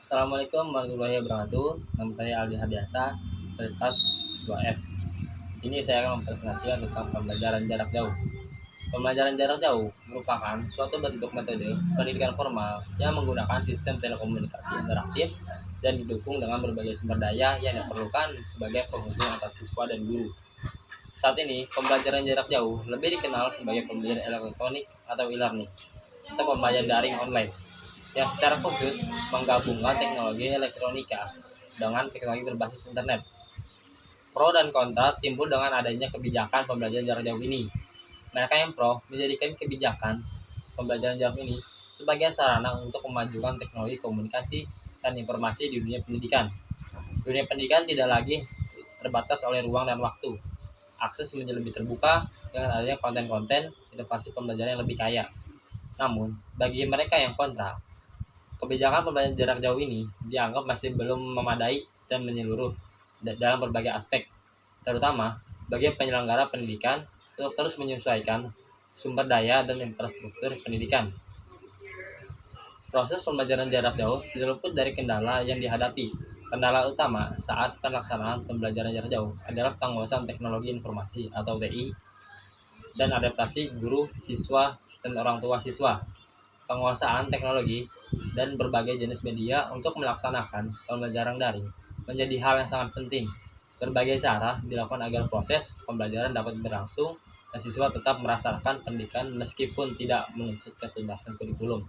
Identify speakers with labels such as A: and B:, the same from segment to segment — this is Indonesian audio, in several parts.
A: Assalamualaikum warahmatullahi wabarakatuh. Nama saya Aldi Hadiasa dari kelas 2F. Di sini saya akan mempresentasikan tentang pembelajaran jarak jauh. Pembelajaran jarak jauh merupakan suatu bentuk metode pendidikan formal yang menggunakan sistem telekomunikasi interaktif dan didukung dengan berbagai sumber daya yang diperlukan sebagai penghubung antar siswa dan guru. Saat ini, pembelajaran jarak jauh lebih dikenal sebagai pembelajaran elektronik atau e-learning atau pembelajaran daring online yang secara khusus menggabungkan teknologi elektronika dengan teknologi berbasis internet. Pro dan kontra timbul dengan adanya kebijakan pembelajaran jarak jauh ini. Mereka yang pro menjadikan kebijakan pembelajaran jarak ini sebagai sarana untuk memajukan teknologi komunikasi dan informasi di dunia pendidikan. Dunia pendidikan tidak lagi terbatas oleh ruang dan waktu. Akses menjadi lebih terbuka dengan adanya konten-konten inovasi pembelajaran yang lebih kaya. Namun, bagi mereka yang kontra, kebijakan pembelajaran jarak jauh ini dianggap masih belum memadai dan menyeluruh dalam berbagai aspek, terutama bagi penyelenggara pendidikan untuk terus menyesuaikan sumber daya dan infrastruktur pendidikan. Proses pembelajaran jarak jauh tidak luput dari kendala yang dihadapi. Kendala utama saat pelaksanaan pembelajaran jarak jauh adalah penguasaan teknologi informasi atau TI dan adaptasi guru, siswa, dan orang tua siswa. Penguasaan teknologi dan berbagai jenis media untuk melaksanakan pembelajaran daring menjadi hal yang sangat penting. Berbagai cara dilakukan agar proses pembelajaran dapat berlangsung dan siswa tetap merasakan pendidikan meskipun tidak menuntut ketuntasan kurikulum.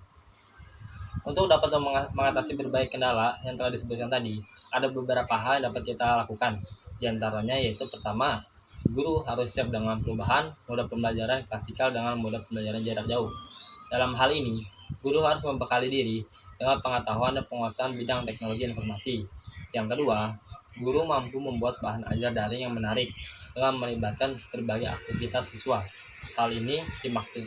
A: Untuk dapat mengatasi berbagai kendala yang telah disebutkan tadi, ada beberapa hal yang dapat kita lakukan. Di antaranya yaitu pertama, guru harus siap dengan perubahan mode pembelajaran klasikal dengan mode pembelajaran jarak jauh. Dalam hal ini, guru harus membekali diri dengan pengetahuan dan penguasaan bidang teknologi informasi. Yang kedua, guru mampu membuat bahan ajar daring yang menarik dengan melibatkan berbagai aktivitas siswa. Hal ini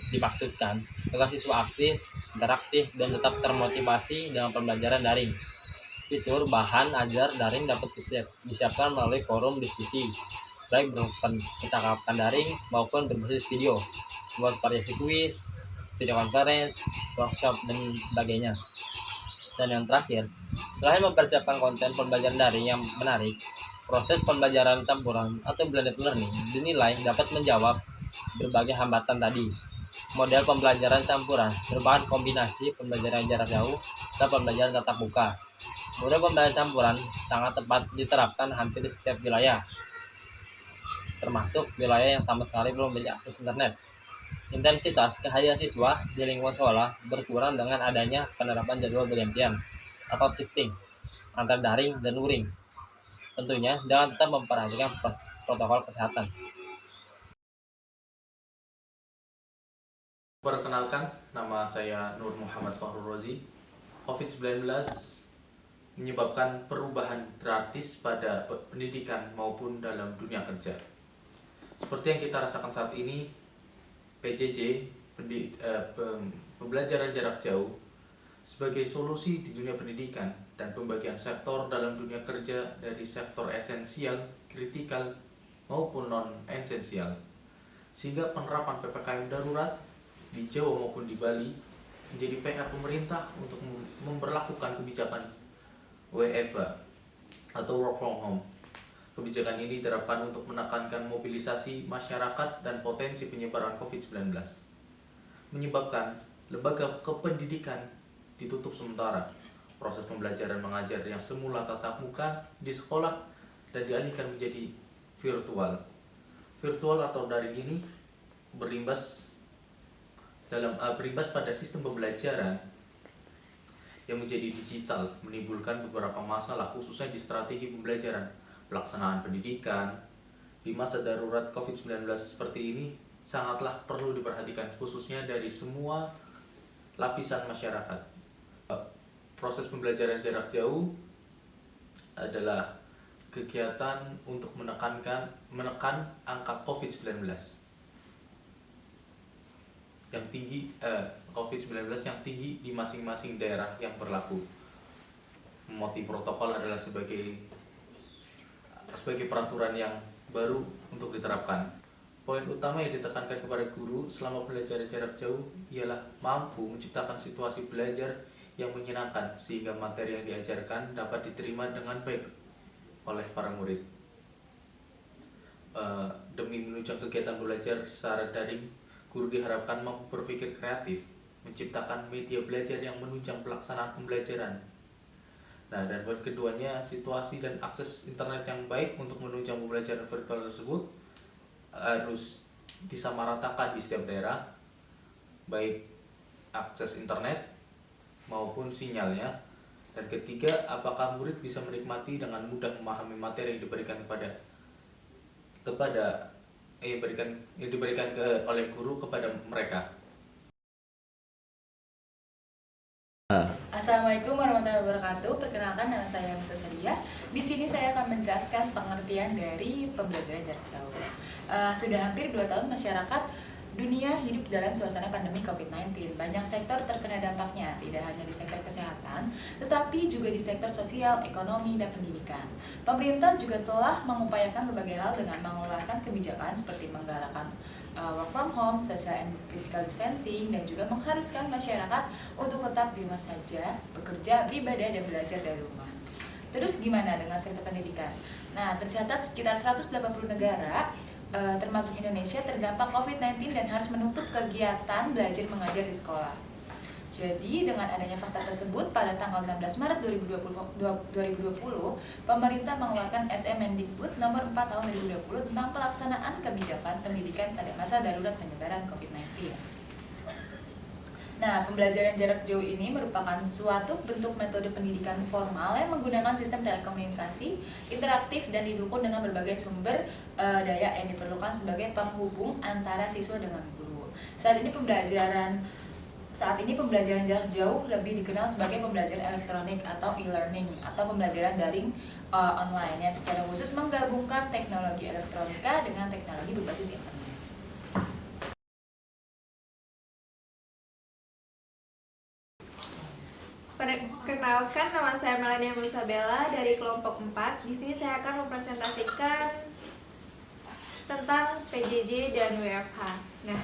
A: dimaksudkan agar siswa aktif, interaktif, dan tetap termotivasi dengan pembelajaran daring. Fitur bahan ajar daring dapat disiapkan melalui forum diskusi, baik berupa percakapan daring maupun berbasis video, buat variasi kuis, video conference, workshop, dan sebagainya. Dan yang terakhir, selain mempersiapkan konten pembelajaran daring yang menarik, proses pembelajaran campuran atau blended learning dinilai dapat menjawab berbagai hambatan tadi. Model pembelajaran campuran merupakan kombinasi pembelajaran jarak jauh dan pembelajaran tatap muka. Model pembelajaran campuran sangat tepat diterapkan hampir di setiap wilayah, termasuk wilayah yang sama sekali belum memiliki akses internet. Intensitas kehadiran siswa di lingkungan sekolah berkurang dengan adanya penerapan jadwal bergantian atau shifting antara daring dan luring. Tentunya dengan tetap memperhatikan protokol kesehatan.
B: Perkenalkan, nama saya Nur Muhammad Fakhrul Rozi. COVID-19 menyebabkan perubahan drastis pada pendidikan maupun dalam dunia kerja. Seperti yang kita rasakan saat ini, PJJ, pembelajaran jarak jauh, sebagai solusi di dunia pendidikan dan pembagian sektor dalam dunia kerja dari sektor esensial, kritikal, maupun non-esensial. Sehingga penerapan PPKM darurat di Jawa maupun di Bali menjadi PR pemerintah untuk memberlakukan kebijakan WFH atau work from home. Kebijakan ini diterapkan untuk menekankan mobilisasi masyarakat dan potensi penyebaran COVID-19, menyebabkan lembaga kependidikan ditutup sementara. Proses pembelajaran mengajar yang semula tatap muka di sekolah dan dialihkan menjadi virtual. Virtual atau daring ini berimbas pada sistem pembelajaran yang menjadi digital, menimbulkan beberapa masalah khususnya di strategi pembelajaran, pelaksanaan pendidikan. Di masa darurat COVID-19 seperti ini sangatlah perlu diperhatikan khususnya dari semua lapisan masyarakat. Proses pembelajaran jarak jauh adalah kegiatan untuk menekan angka COVID-19 yang tinggi, COVID-19 yang tinggi di masing-masing daerah yang berlaku. Motif protokol adalah sebagai peraturan yang baru untuk diterapkan. Poin utama yang ditekankan kepada guru selama pembelajaran jarak jauh ialah mampu menciptakan situasi belajar yang menyenangkan sehingga materi yang diajarkan dapat diterima dengan baik oleh para murid. Demi menunjang kegiatan belajar secara daring, guru diharapkan mampu berpikir kreatif, menciptakan media belajar yang menunjang pelaksanaan pembelajaran. Nah, dan buat keduanya, situasi dan akses internet yang baik untuk menunjang pembelajaran virtual tersebut harus disamaratakan di setiap daerah, baik akses internet maupun sinyalnya. Dan ketiga, apakah murid bisa menikmati dengan mudah memahami materi yang diberikan oleh guru kepada mereka.
C: Assalamualaikum warahmatullahi wabarakatuh. Perkenalkan, nama saya Mito Sadia. Di sini saya akan menjelaskan pengertian dari pembelajaran jarak jauh. Sudah hampir 2 tahun masyarakat dunia hidup dalam suasana pandemi COVID-19. Banyak sektor terkena dampaknya, tidak hanya di sektor kesehatan, tetapi juga di sektor sosial, ekonomi, dan pendidikan. Pemerintah juga telah mengupayakan berbagai hal dengan mengeluarkan kebijakan seperti menggalakkan work from home, social and physical distancing, dan juga mengharuskan masyarakat untuk tetap di rumah saja, bekerja, beribadah, dan belajar dari rumah. Terus gimana dengan sektor pendidikan? Nah, tercatat sekitar 180 negara termasuk Indonesia terdampak COVID-19 dan harus menutup kegiatan belajar mengajar di sekolah. Jadi dengan adanya fakta tersebut, pada tanggal 16 Maret 2020, pemerintah mengeluarkan SM-Mendikbud nomor 4 tahun 2020 tentang pelaksanaan kebijakan pendidikan pada masa darurat penyebaran COVID-19. Nah, pembelajaran jarak jauh ini merupakan suatu bentuk metode pendidikan formal yang menggunakan sistem telekomunikasi interaktif dan didukung dengan berbagai sumber daya yang diperlukan sebagai penghubung antara siswa dengan guru. Saat ini pembelajaran jarak jauh lebih dikenal sebagai pembelajaran elektronik atau e-learning atau pembelajaran daring online yang secara khusus menggabungkan teknologi elektronika dengan teknologi berbasis internet.
D: Perkenalkan, nama saya Melania Musabella dari kelompok 4. Di sini saya akan mempresentasikan tentang PJJ dan WFH. Nah,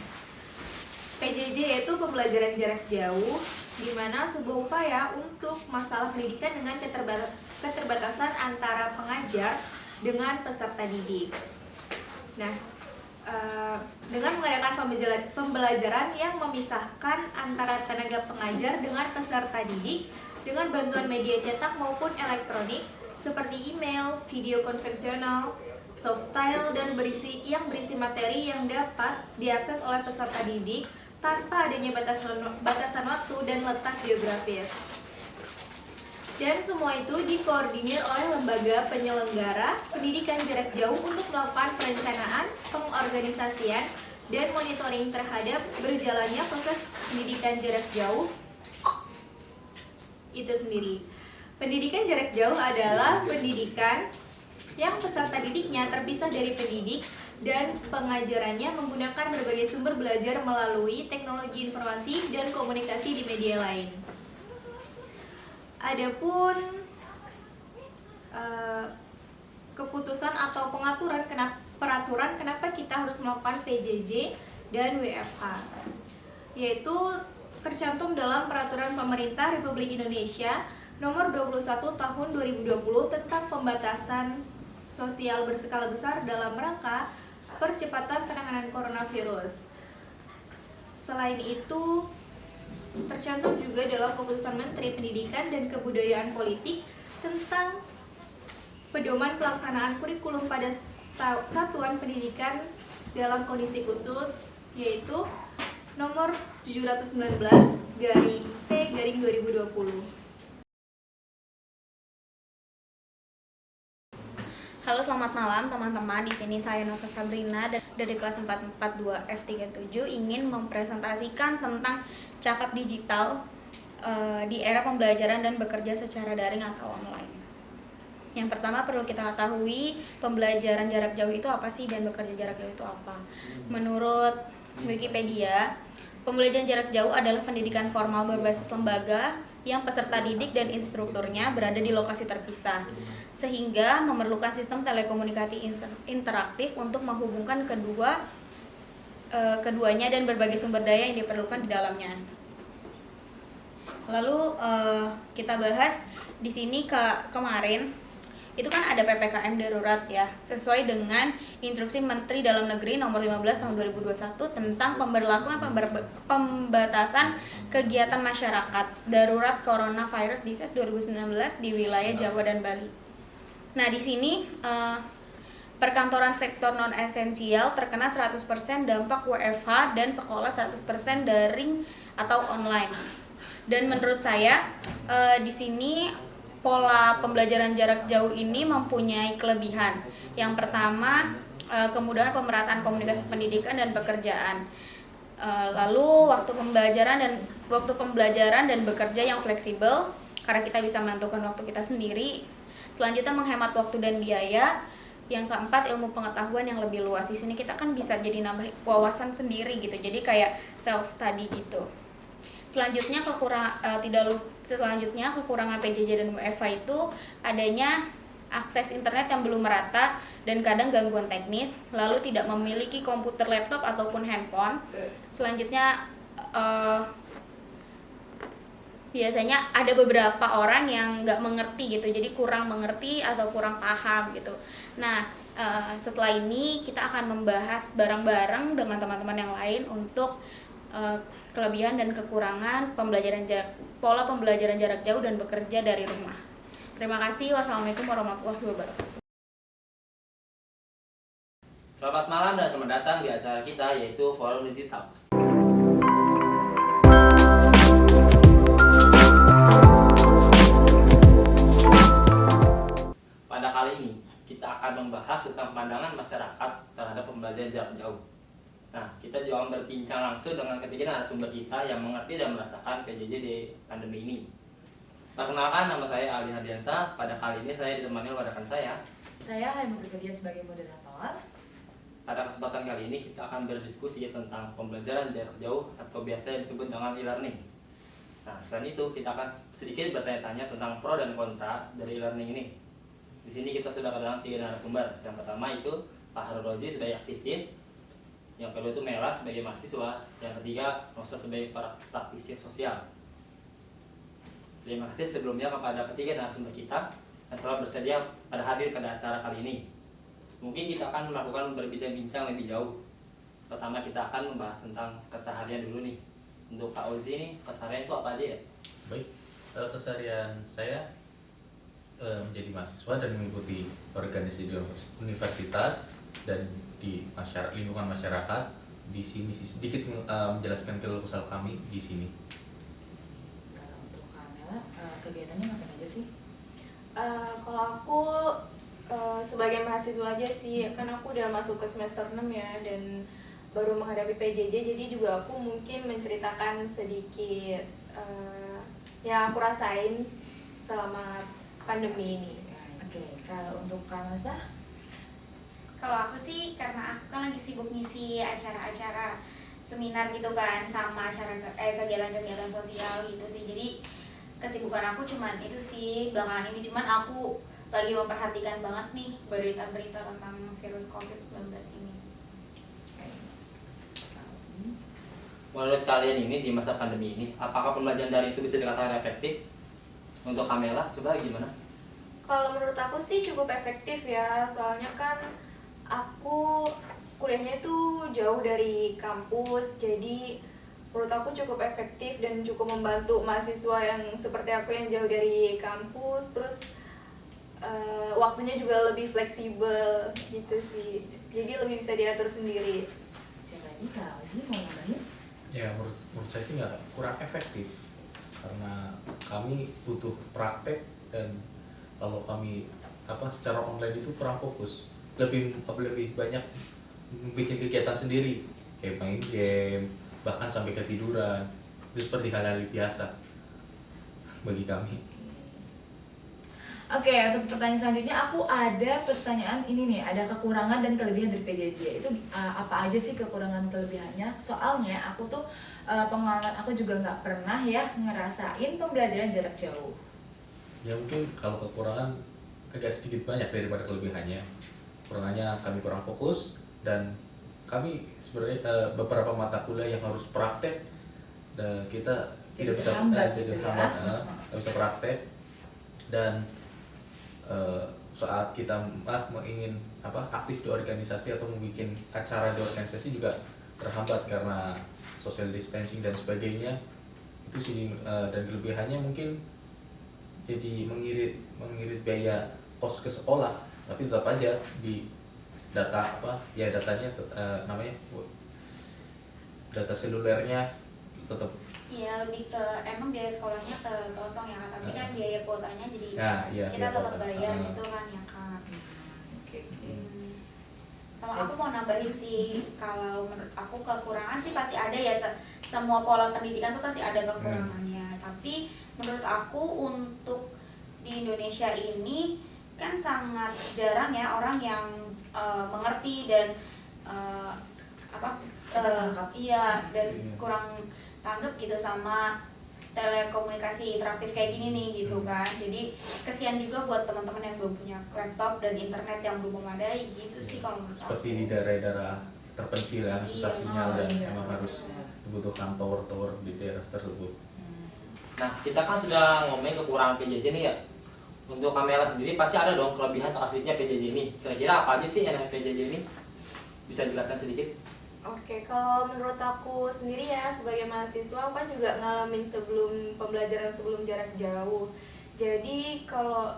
D: PJJ yaitu pembelajaran jarak jauh, di mana sebuah upaya untuk masalah pendidikan dengan keterbatasan antara pengajar dengan peserta didik. Nah, dengan mengadakan pembelajaran yang memisahkan antara tenaga pengajar dengan peserta didik dengan bantuan media cetak maupun elektronik seperti email, video konvensional, soft tile, dan berisi materi yang dapat diakses oleh peserta didik tanpa adanya batasan waktu dan letak geografis. Dan semua itu dikoordinir oleh lembaga penyelenggara pendidikan jarak jauh untuk melakukan perencanaan, pengorganisasian, dan monitoring terhadap berjalannya proses pendidikan jarak jauh itu sendiri. Pendidikan jarak jauh adalah pendidikan yang peserta didiknya terpisah dari pendidik dan pengajarannya menggunakan berbagai sumber belajar melalui teknologi informasi dan komunikasi di media lain. Adapun keputusan atau peraturan kenapa kita harus melakukan PJJ dan WFH, yaitu tercantum dalam Peraturan Pemerintah Republik Indonesia Nomor 21 Tahun 2020 tentang pembatasan sosial berskala besar dalam rangka percepatan penanganan coronavirus. Selain itu, tercantum juga dalam keputusan Menteri Pendidikan dan Kebudayaan Politik tentang pedoman pelaksanaan kurikulum pada satuan pendidikan dalam kondisi khusus, yaitu nomor 719/P/2020.
E: Halo, selamat malam teman-teman. Di sini saya Nosa Sabrina dari kelas 442 F37 ingin mempresentasikan tentang cakap digital di era pembelajaran dan bekerja secara daring atau online. Yang pertama perlu kita ketahui pembelajaran jarak jauh itu apa sih dan bekerja jarak jauh itu apa. Menurut Wikipedia, pembelajaran jarak jauh adalah pendidikan formal berbasis lembaga yang peserta didik dan instrukturnya berada di lokasi terpisah, sehingga memerlukan sistem telekomunikasi interaktif untuk menghubungkan keduanya dan berbagai sumber daya yang diperlukan di dalamnya. Lalu kita bahas di sini kemarin itu kan ada PPKM darurat ya, sesuai dengan Instruksi Menteri Dalam Negeri Nomor 15 Tahun 2021 tentang pemberlakuan pembatasan kegiatan masyarakat darurat Coronavirus Disease 2019 di wilayah Jawa dan Bali. Nah, di sini perkantoran sektor non esensial terkena 100% dampak WFH dan sekolah 100% daring atau online. Dan menurut saya di sini pola pembelajaran jarak jauh ini mempunyai kelebihan. Yang pertama, kemudahan pemerataan komunikasi pendidikan dan pekerjaan. Lalu waktu pembelajaran dan bekerja yang fleksibel karena kita bisa menentukan waktu kita sendiri. Selanjutnya menghemat waktu dan biaya. Yang keempat, ilmu pengetahuan yang lebih luas. Di sini kita kan bisa jadi nambah wawasan sendiri gitu. Jadi kayak self study gitu. Selanjutnya kekurangan PJJ dan WFH itu adanya akses internet yang belum merata dan kadang gangguan teknis, lalu tidak memiliki komputer, laptop ataupun handphone. Selanjutnya biasanya ada beberapa orang yang nggak mengerti gitu, jadi kurang mengerti atau kurang paham gitu. Nah, setelah ini kita akan membahas bareng-bareng dengan teman-teman yang lain untuk kelebihan dan kekurangan pola pembelajaran jarak jauh dan bekerja dari rumah. Terima kasih. Wassalamualaikum warahmatullahi wabarakatuh.
A: Selamat malam dan selamat datang di acara kita yaitu Forum Digital. Pada kali ini kita akan membahas tentang pandangan masyarakat terhadap pembelajaran jarak jauh. Nah, kita juga akan berbincang langsung dengan ketiga narasumber kita yang mengerti dan merasakan PJJ di pandemi ini. Perkenalkan, nama saya Ali Hadiansa. Pada kali ini saya ditemani oleh rekan saya.
C: Saya Halim Sedia sebagai moderator.
A: Pada kesempatan kali ini kita akan berdiskusi tentang pembelajaran jarak jauh atau biasa disebut dengan e-learning. Nah, selain itu kita akan sedikit bertanya-tanya tentang pro dan kontra dari e-learning ini. Di sini kita sudah kedatangan 3 narasumber. Yang pertama itu Pak Haroloji sebagai aktivis, yang kedua itu Mela sebagai mahasiswa, yang ketiga Nosa sebagai praktisi sosial. Terima kasih sebelumnya kepada ketiga narasumber kita yang telah bersedia pada hadir pada acara kali ini. Mungkin kita akan melakukan berbincang-bincang lebih jauh. Pertama kita akan membahas tentang keseharian dulu nih. Untuk Pak Ozi nih, keseharian itu apa aja ya?
B: Baik, keseharian saya menjadi mahasiswa dan mengikuti organisasi di universitas dan di lingkungan masyarakat. Di sini sedikit menjelaskan keluh kesah kami di sini.
C: Kalau untuk Kamela, kegiatannya ngapain aja sih?
D: Kalau aku sebagai mahasiswa aja sih, kan aku udah masuk ke semester 6 ya, dan baru menghadapi PJJ, jadi juga aku mungkin menceritakan sedikit yang aku rasain selama pandemi ini.
C: Oke, kalau untuk Kamesa?
E: Kalau aku sih karena aku kan lagi sibuk ngisi acara-acara seminar gitu kan, sama kegiatan-kegiatan sosial gitu sih. Jadi kesibukan aku cuman itu sih belakangan ini. Cuman aku lagi memperhatikan banget nih berita-berita tentang virus COVID-19 ini.
A: Menurut kalian ini di masa pandemi ini, apakah pembelajaran daring itu bisa dikatakan efektif? Untuk Kamela, coba gimana?
D: Kalau menurut aku sih cukup efektif ya, soalnya kan aku kuliahnya itu jauh dari kampus, jadi menurut aku cukup efektif dan cukup membantu mahasiswa yang seperti aku yang jauh dari kampus. Terus waktunya juga lebih fleksibel gitu sih, jadi lebih bisa diatur sendiri.
C: Siapa lagi? Kak Ozi mau nambahin?
B: Ya, menurut saya sih kurang efektif karena kami butuh praktek, dan kalau kami secara online itu kurang fokus, lebih banyak bikin kegiatan sendiri kayak main game, bahkan sampai ketiduran. Itu seperti hal-hal biasa bagi kami.
C: Oke, untuk pertanyaan selanjutnya aku ada pertanyaan ini nih, ada kekurangan dan kelebihan dari PJJ. Itu apa aja sih kekurangan kelebihannya? Soalnya aku tuh pengalaman aku juga nggak pernah ya ngerasain pembelajaran jarak jauh.
B: Ya mungkin kalau kekurangan agak sedikit banyak daripada kelebihannya. Kekurangannya kami kurang fokus, dan kami sebenarnya beberapa mata kuliah yang harus praktek kita
C: Jadi
B: tidak bisa
C: terhambat
B: jadi
C: gitu ya.
B: terhambat, nggak bisa praktek. Dan saat kita ingin aktif di organisasi atau membuat acara di organisasi juga terhambat karena social distancing dan sebagainya. Itu sih, dan kelebihannya mungkin jadi mengirit biaya kos ke sekolah, tapi tetap aja di datanya namanya data selulernya tetap.
E: Iya, lebih ke emang biaya sekolahnya kepotong ya Kak, tapi kan biaya kuotanya jadi
B: Iya,
E: kita
B: biaya
E: tetap
B: kuota.
E: bayar gitu kan ya Kak.
C: Oke.
E: Sama aku mau nambahin sih, kalau menurut aku kekurangan sih pasti ada ya, semua pola pendidikan tuh pasti ada kekurangannya. Tapi menurut aku untuk di Indonesia ini kan sangat jarang ya orang yang mengerti dan
C: Tangkap.
E: iya, dan kurang tanggap gitu sama telekomunikasi interaktif kayak gini nih gitu kan. Jadi kesian juga buat teman-teman yang belum punya laptop dan internet yang belum memadai gitu sih kalau menurut aku.
B: Seperti di daerah-daerah terpencil yang susah
E: Iya.
B: sinyal dan
C: Iya.
B: memang harus dibutuhkan tower di daerah tersebut.
A: Nah, kita kan sudah ngomongin kekurangan PJJ nih ya. Untuk Kamela sendiri pasti ada dong kelebihan atau aslinya PJJ ini. Kira-kira apa aja sih yang PJJ ini? Bisa jelaskan sedikit?
D: Oke, kalau menurut aku sendiri ya sebagai mahasiswa, aku kan juga ngalamin pembelajaran sebelum jarak jauh. Jadi kalau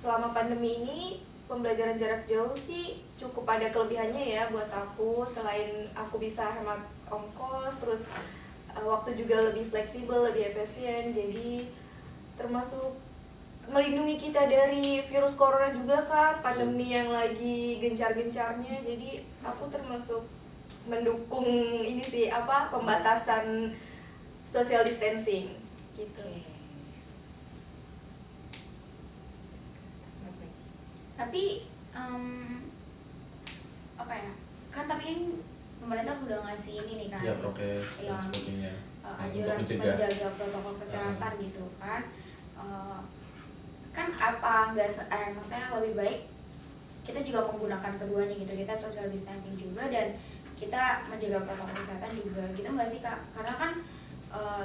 D: selama pandemi ini pembelajaran jarak jauh sih cukup ada kelebihannya ya buat aku. Selain aku bisa hemat ongkos, terus waktu juga lebih fleksibel, lebih efisien. Jadi termasuk melindungi kita dari virus corona juga kan, pandemi yang lagi gencar-gencarnya. Jadi aku termasuk mendukung ini sih pembatasan social distancing gitu.
E: Tapi apa ya, kan tapi kan pemerintah udah ngasih ini nih kan,
B: Ya, prokes dan
E: yang
B: sebagainya.
E: anjuran
B: Untuk mencegah.
E: menjaga protokol kesehatan gitu kan. Kan apa nggak maksudnya lebih baik kita juga menggunakan keduanya gitu, kita social distancing juga dan kita menjaga protokol kesehatan juga gitu nggak sih Kak? Karena kan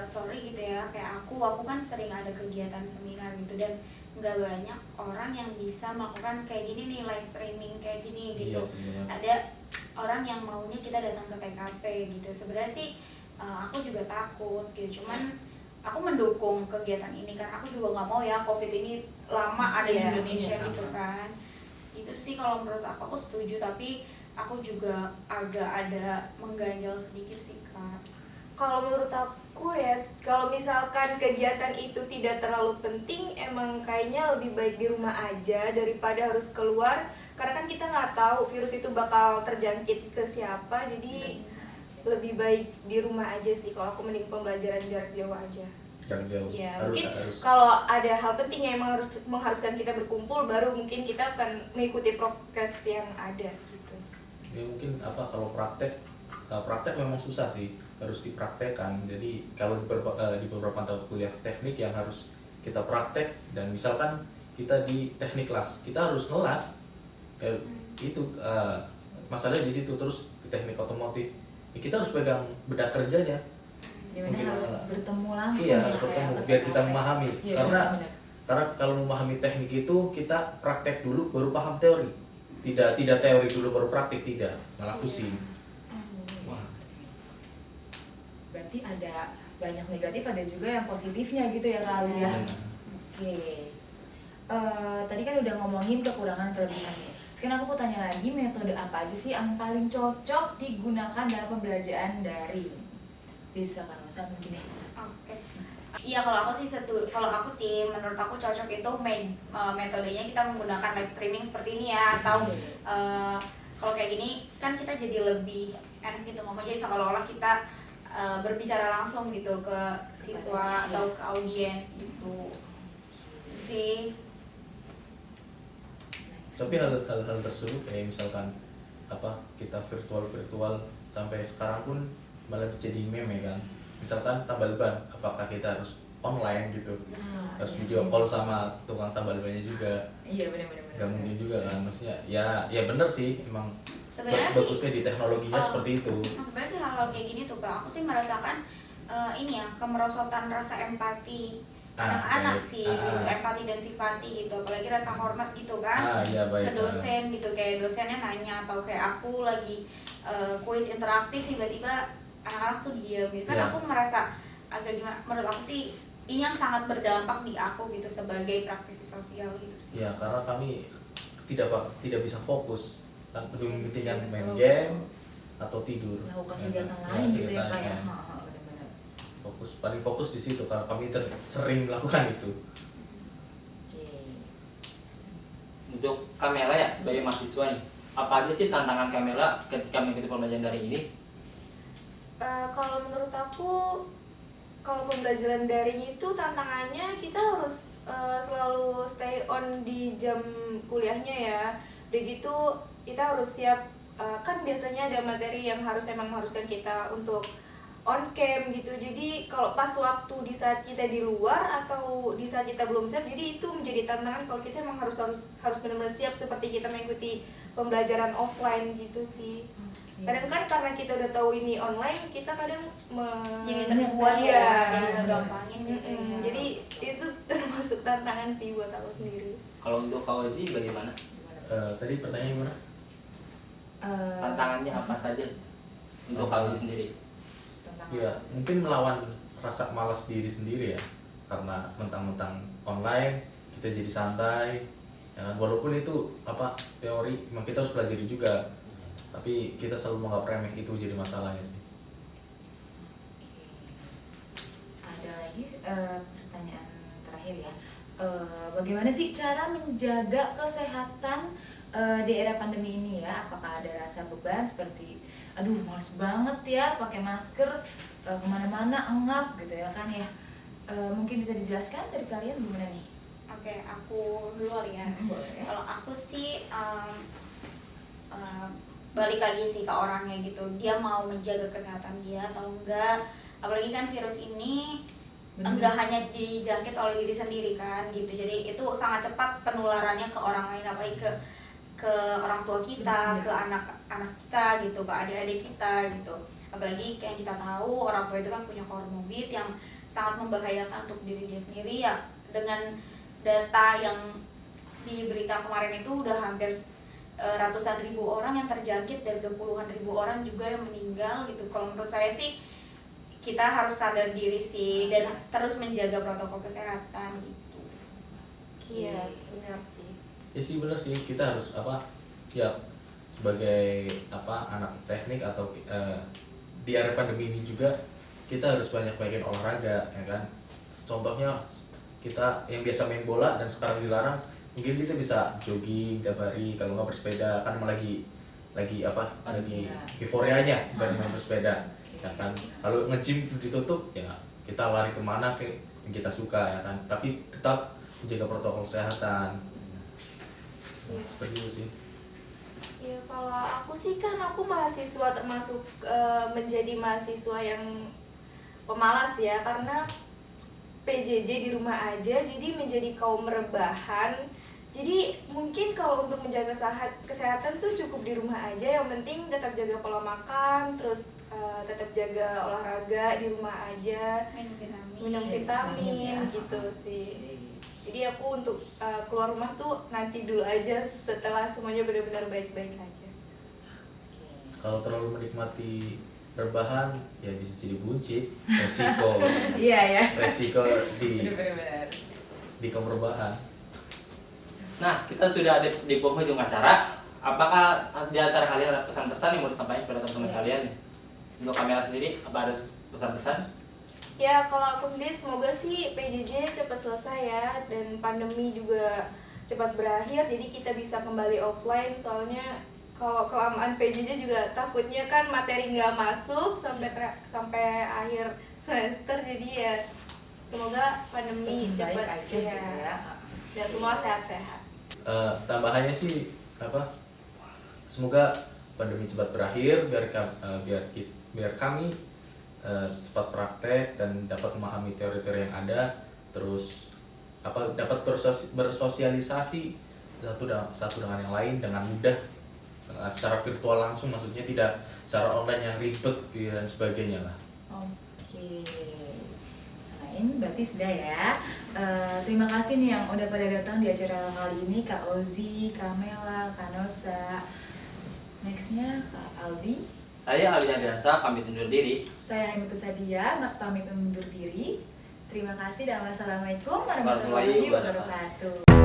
E: sorry gitu ya, kayak aku kan sering ada kegiatan seminar gitu dan nggak banyak orang yang bisa melakukan kayak gini nih, live streaming kayak gini gitu.
B: Iya, sebenarnya.
E: Ada orang yang maunya kita datang ke TKP gitu. Sebenarnya sih aku juga takut gitu, cuman aku mendukung kegiatan ini kan, aku juga nggak mau ya COVID ini lama ada di
C: Iya,
E: Indonesia
C: iya.
E: gitu kan. Itu sih kalau menurut aku setuju, tapi aku juga agak ada mengganjal sedikit sih Kak.
D: Kalau menurut aku ya, kalau misalkan kegiatan itu tidak terlalu penting, emang kayaknya lebih baik di rumah aja daripada harus keluar. Karena kan kita nggak tahu virus itu bakal terjangkit ke siapa, jadi lebih baik di rumah aja sih. Kalau aku mending pembelajaran jarak jauh aja.
B: Jarak jauh.
D: Ya,
B: harus
D: mungkin
B: harus.
D: kalau ada hal penting yang emang harus mengharuskan kita berkumpul, baru mungkin kita akan mengikuti prokes yang ada gitu.
B: Ya mungkin kalau praktek memang susah sih, harus dipraktekkan. Jadi kalau di beberapa mata kuliah teknik yang harus kita praktek, dan misalkan kita di teknik kelas, kita harus ngelas itu masalahnya di situ. Terus di teknik otomotif ya kita harus pegang bedak kerjanya.
C: Dimana
B: Mungkin
C: harus bertemu langsung
B: iya,
C: ya,
B: harus
C: kayak
B: bertemu
C: apa
B: biar kita
C: TKP.
B: memahami.
C: Iya,
B: Karena
C: benar.
B: kalau memahami teknik itu kita praktek dulu baru paham teori. Tidak teori dulu baru praktik, tidak, malah pusing.
C: Wah. Berarti ada banyak negatif, ada juga yang positifnya gitu ya kali ya. Oke. Tadi kan udah ngomongin kekurangan kelebihannya. Sekarang aku mau tanya lagi, metode apa aja sih yang paling cocok digunakan dalam pembelajaran daring? Bisa kan, Rosa mungkin ya?
E: Oke. Iya, kalau aku sih menurut aku cocok itu metodenya kita menggunakan live streaming seperti ini ya, atau kalau kayak gini kan kita jadi lebih enak gitu ngomong, jadi seolah-olah kita berbicara langsung gitu ke siswa atau ke audiens gitu. Itu sih.
B: Tapi hal tersebut kayak misalkan kita virtual sampai sekarang pun malah jadi meme kan. Misalkan tambal ban, apakah kita harus online gitu? Harus video call sama tukang tambal bannya juga.
C: Iya, benar.
B: Gak mungkin juga kan, maksudnya ya bener sih, emang
E: Sebenarnya
B: bagusnya di teknologinya seperti itu.
E: Sebenarnya sih hal-hal kayak gini tuh Kak, aku sih merasakan ini ya, kemerosotan rasa empati anak-anak sih, gitu. Empati dan simpati gitu, apalagi rasa hormat gitu kan,
B: Iya, baik.
E: ke dosen gitu, kayak dosennya nanya atau kayak aku lagi kuis interaktif tiba-tiba anak-anak tuh diam gitu kan,
B: Iya.
E: aku merasa agak gimana, menurut aku sih ini yang sangat berdampak di aku gitu sebagai praktisi sosial gitu sih.
B: Ya, karena kami tidak bisa fokus, kan lebih mementingkan main game atau tidur.
C: Melakukan
B: Ya,
C: kegiatan
B: kan?
C: lain gitu ya
B: kegiatan
C: Pak ya.
B: lain.
C: Benar-benar.
B: Paling fokus di situ karena kami sering melakukan itu.
C: Oke.
A: Untuk Kamela ya sebagai mahasiswa nih, apa aja sih tantangan Kamela ketika mengikuti pembelajaran daring ini?
D: Kalau menurut aku, kalau pembelajaran daring itu tantangannya kita harus selalu stay on di jam kuliahnya ya. Udah gitu kita harus siap, kan biasanya ada materi yang emang mengharuskan kita untuk on cam gitu. Jadi kalau pas waktu di saat kita di luar atau di saat kita belum siap, jadi itu menjadi tantangan kalau kita emang harus benar-benar siap seperti kita mengikuti pembelajaran offline gitu sih. Kadang kan karena kita udah tahu ini online, kita kadang
E: Jadi terbuat
D: Iya.
E: ya, jadi ngegampangin gitu.
D: Jadi itu termasuk tantangan sih buat aku sendiri.
A: Kalau untuk Kak Oji bagaimana?
B: Tadi pertanyaannya gimana?
A: Tantangannya apa saja untuk Kak Oji sendiri?
B: Ya, mungkin melawan rasa malas diri sendiri ya, karena mentang-mentang online kita jadi santai, ya kan? Walaupun itu teori, memang kita harus pelajari juga, tapi kita selalu menganggap remeh, itu jadi masalahnya sih.
C: Ada lagi pertanyaan terakhir ya. Bagaimana sih cara menjaga kesehatan di era pandemi ini ya? Apakah ada rasa beban seperti aduh males banget ya pakai masker kemana-mana engap gitu ya kan ya? Mungkin bisa dijelaskan dari kalian gimana nih?
E: Oke, aku dulu kali ya.
C: Boleh.
E: Kalau aku sih balik lagi sih ke orangnya gitu, dia mau menjaga kesehatan dia atau enggak. Apalagi kan virus ini enggak hanya dijangkit oleh diri sendiri kan gitu, jadi itu sangat cepat penularannya ke orang lain, apalagi ke orang tua kita, ke anak-anak kita gitu, ke adik-adik kita gitu. Apalagi kayak kita tahu orang tua itu kan punya komorbid yang sangat membahayakan untuk diri dia sendiri ya. Dengan data yang di berita kemarin itu udah hampir ratusan ribu orang yang terjangkit dan udah puluhan ribu orang juga yang meninggal gitu. Kalau menurut saya sih kita harus sadar diri sih dan terus menjaga protokol kesehatan gitu.
D: Iya, benar sih.
B: Ya sih, benar sih, kita harus ya sebagai anak teknik atau di era pandemi ini juga kita harus banyak-banyakin olahraga ya kan. Contohnya kita yang biasa main bola dan sekarang dilarang, mungkin kita bisa jogging tiap hari, kalau nggak bersepeda kan emang lagi euforianya bukan main bersepeda ya kan. Kalau nge-gym ditutup ya kita lari kemana yang kita suka ya kan, tapi tetap menjaga protokol kesehatan. Seperti itu sih.
D: Ya kalau aku sih kan aku mahasiswa termasuk menjadi mahasiswa yang pemalas ya, karena PJJ di rumah aja jadi menjadi kaum rebahan. Jadi mungkin kalau untuk menjaga kesehatan tuh cukup di rumah aja, yang penting tetap jaga pola makan, terus tetap jaga olahraga di rumah aja, minum vitamin gitu sih. Jadi aku untuk keluar rumah tuh nanti dulu aja setelah semuanya benar-benar baik-baik aja.
B: Kalau terlalu menikmati rebahan ya bisa jadi buncit,
C: Iya ya.
B: resiko
C: Benar-benar.
B: di kaum rebahan.
A: Nah, kita sudah ada di penghujung acara. Apakah di antara kalian ada pesan-pesan yang mau disampaikan kepada teman-teman
C: Iya.
A: kalian? Untuk Kamela sendiri, apa ada pesan-pesan?
D: Ya kalau aku sendiri semoga sih PJJ cepat selesai ya, dan pandemi juga cepat berakhir, jadi kita bisa kembali offline. Soalnya kalau kelamaan PJJ juga takutnya kan materi nggak masuk sampai akhir semester, jadi ya semoga pandemi
C: Baik
D: cepat
C: aja gitu ya.
D: dan semua sehat-sehat.
B: Tambahannya sih semoga pandemi cepat berakhir biar kami cepat praktek dan dapat memahami teori-teori yang ada, terus dapat bersosialisasi satu dengan yang lain dengan mudah, secara virtual langsung, maksudnya tidak secara online yang ribet dan sebagainya lah.
C: Oke. Oke. Nah, ini berarti sudah ya. Terima kasih nih yang udah pada datang di acara kali ini, Kak Ozi, Kak Mela, Kak Nosa. Nextnya Kak Aldi.
A: Saya Aldi Adiansa, pamit undur diri.
C: Saya Hamitu Sadia, pamit undur diri. Terima kasih dan wassalamualaikum warahmatullahi wabarakatuh.